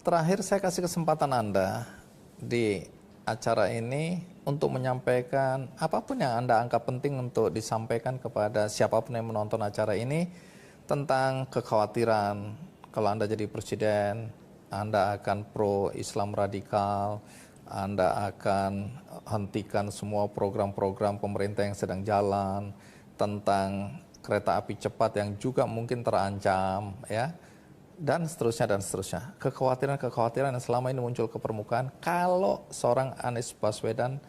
terakhir saya kasih kesempatan Anda di acara ini untuk menyampaikan apapun yang Anda anggap penting untuk disampaikan kepada siapapun yang menonton acara ini tentang kekhawatiran kalau Anda jadi presiden, Anda akan pro Islam radikal, Anda akan hentikan semua program-program pemerintah yang sedang jalan, tentang kereta api cepat yang juga mungkin terancam, ya, dan seterusnya dan seterusnya. Kekhawatiran-kekhawatiran yang selama ini muncul ke permukaan kalau seorang Anies Baswedan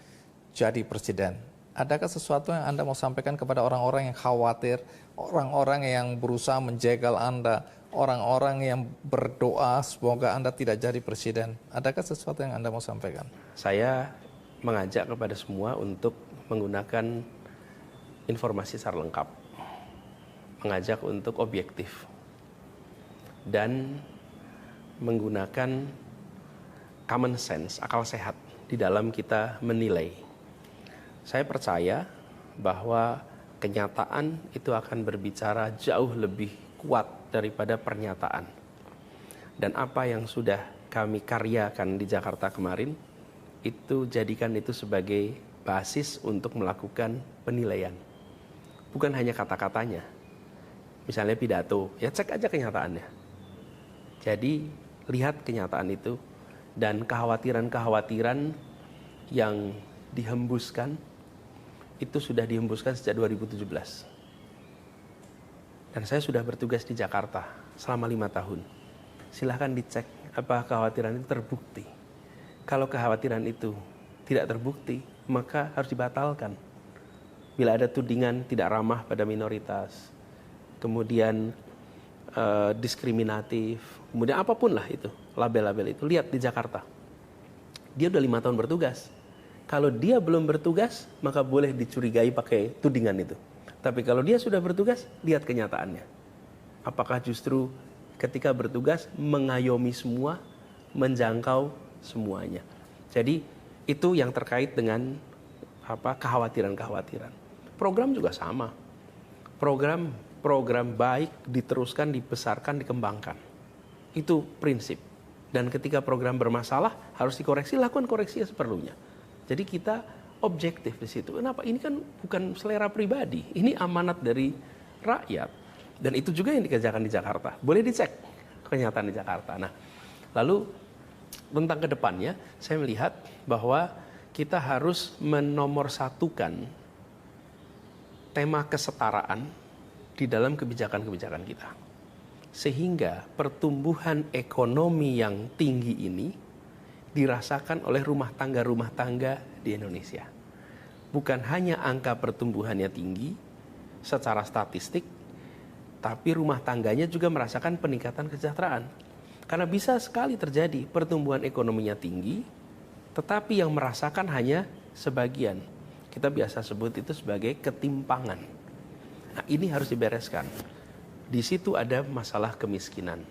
jadi presiden. Adakah sesuatu yang Anda mau sampaikan kepada orang-orang yang khawatir, orang-orang yang berusaha menjegal Anda, orang-orang yang berdoa semoga Anda tidak jadi presiden? Adakah sesuatu yang Anda mau sampaikan? Saya mengajak kepada semua untuk menggunakan informasi secara lengkap, mengajak untuk objektif, dan menggunakan common sense, akal sehat di dalam kita menilai. Saya percaya bahwa kenyataan itu akan berbicara jauh lebih kuat daripada pernyataan. Dan apa yang sudah kami karyakan di Jakarta kemarin, itu jadikan itu sebagai basis untuk melakukan penilaian. Bukan hanya kata-katanya. Misalnya pidato, ya cek aja kenyataannya. Jadi lihat kenyataan itu dan kekhawatiran-kekhawatiran yang dihembuskan itu sudah dihembuskan sejak 2017. Dan saya sudah bertugas di Jakarta selama 5 tahun. Silahkan dicek apa kekhawatiran itu terbukti. Kalau kekhawatiran itu tidak terbukti, maka harus dibatalkan. Bila ada tudingan tidak ramah pada minoritas, kemudian diskriminatif, kemudian apapun lah itu, label-label itu, lihat di Jakarta. Dia udah 5 tahun bertugas. Kalau dia belum bertugas, maka boleh dicurigai pakai tudingan itu. Tapi kalau dia sudah bertugas, lihat kenyataannya. Apakah justru ketika bertugas mengayomi semua, menjangkau semuanya. Jadi itu yang terkait dengan kekhawatiran-kekhawatiran. Program juga sama. Program baik diteruskan, dibesarkan, dikembangkan. Itu prinsip. Dan ketika program bermasalah harus dikoreksi, lakukan koreksi seperlunya. Jadi kita objektif di situ. Kenapa? Ini kan bukan selera pribadi. Ini amanat dari rakyat. Dan itu juga yang dikerjakan di Jakarta. Boleh dicek kenyataan di Jakarta. Nah, lalu tentang kedepannya, saya melihat bahwa kita harus menomorsatukan tema kesetaraan di dalam kebijakan-kebijakan kita. Sehingga pertumbuhan ekonomi yang tinggi ini dirasakan oleh rumah tangga di Indonesia. Bukan hanya angka pertumbuhannya tinggi secara statistik, tapi rumah tangganya juga merasakan peningkatan kesejahteraan. Karena bisa sekali terjadi pertumbuhan ekonominya tinggi, tetapi yang merasakan hanya sebagian. Kita biasa sebut itu sebagai ketimpangan. Nah, ini harus dibereskan. Di situ ada masalah kemiskinan,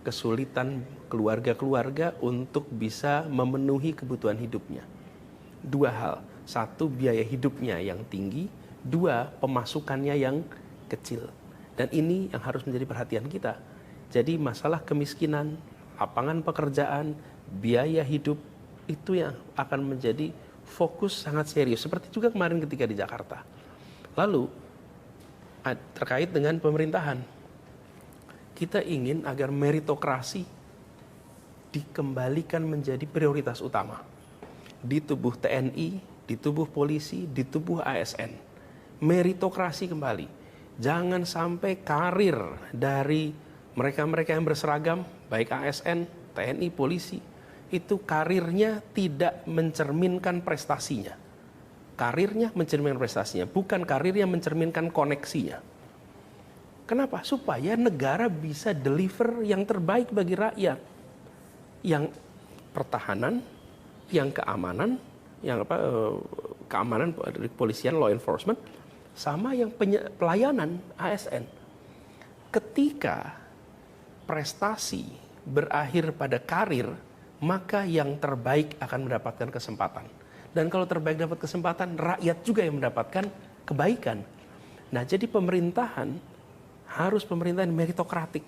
kesulitan keluarga-keluarga untuk bisa memenuhi kebutuhan hidupnya. 2 hal, 1 biaya hidupnya yang tinggi, 2 pemasukannya yang kecil. Dan ini yang harus menjadi perhatian kita. Jadi masalah kemiskinan, lapangan pekerjaan, biaya hidup, itu yang akan menjadi fokus sangat serius. Seperti juga kemarin ketika di Jakarta. Lalu, terkait dengan pemerintahan. Kita ingin agar meritokrasi dikembalikan menjadi prioritas utama. Di tubuh TNI, di tubuh polisi, di tubuh ASN. Meritokrasi kembali. Jangan sampai karir dari mereka-mereka yang berseragam, baik ASN, TNI, polisi, itu karirnya tidak mencerminkan prestasinya. Karirnya mencerminkan prestasinya, bukan karirnya mencerminkan koneksinya. Kenapa? Supaya negara bisa deliver yang terbaik bagi rakyat. Yang pertahanan, yang keamanan, keamanan kepolisian, law enforcement, sama yang pelayanan ASN. Ketika prestasi berakhir pada karir, maka yang terbaik akan mendapatkan kesempatan. Dan kalau terbaik dapat kesempatan, rakyat juga yang mendapatkan kebaikan. Nah, jadi pemerintahan harus pemerintahan meritokratik.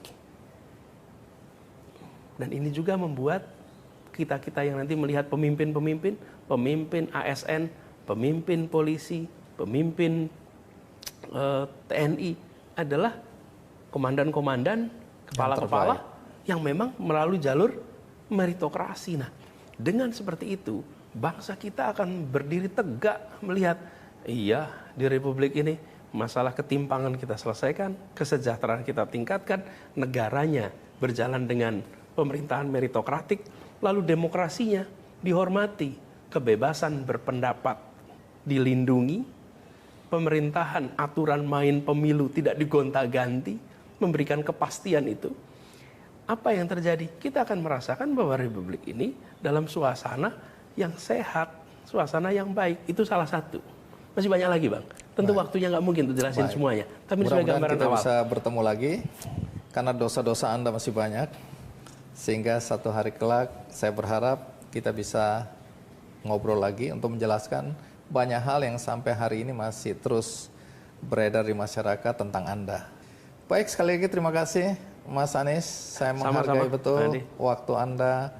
Dan ini juga membuat kita-kita yang nanti melihat pemimpin-pemimpin, pemimpin ASN, pemimpin polisi, pemimpin TNI adalah komandan-komandan, kepala-kepala yang memang melalui jalur meritokrasi. Nah, dengan seperti itu, bangsa kita akan berdiri tegak melihat, iya, di Republik ini masalah ketimpangan kita selesaikan, kesejahteraan kita tingkatkan, negaranya berjalan dengan pemerintahan meritokratik, lalu demokrasinya dihormati, kebebasan berpendapat dilindungi, pemerintahan aturan main pemilu tidak digonta-ganti, memberikan kepastian itu. Apa yang terjadi? Kita akan merasakan bahwa Republik ini dalam suasana yang sehat, suasana yang baik. Itu salah satu. Masih banyak lagi, Bang. Tentu waktunya nggak mungkin untuk jelasin semuanya. Tapi sebagai gambaran kita awal. bisa bertemu lagi, karena dosa-dosa Anda masih banyak. Sehingga satu hari kelak, saya berharap kita bisa ngobrol lagi untuk menjelaskan banyak hal yang sampai hari ini masih terus beredar di masyarakat tentang Anda. Baik, sekali lagi terima kasih Mas Anies. Saya menghargai betul waktu Anda.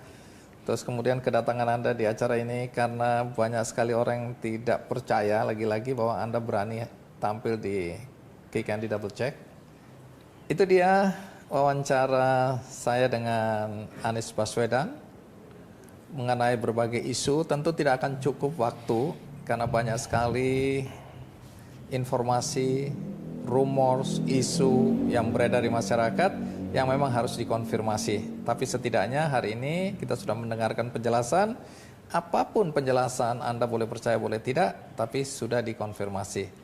Terus kemudian kedatangan Anda di acara ini karena banyak sekali orang yang tidak percaya lagi-lagi bahwa Anda berani tampil di Kick Andy Double Check. Itu dia wawancara saya dengan Anies Baswedan mengenai berbagai isu. Tentu tidak akan cukup waktu karena banyak sekali informasi, rumors, isu yang beredar di masyarakat yang memang harus dikonfirmasi. Tapi setidaknya hari ini kita sudah mendengarkan penjelasan. Apapun penjelasan Anda boleh percaya boleh tidak, tapi sudah dikonfirmasi.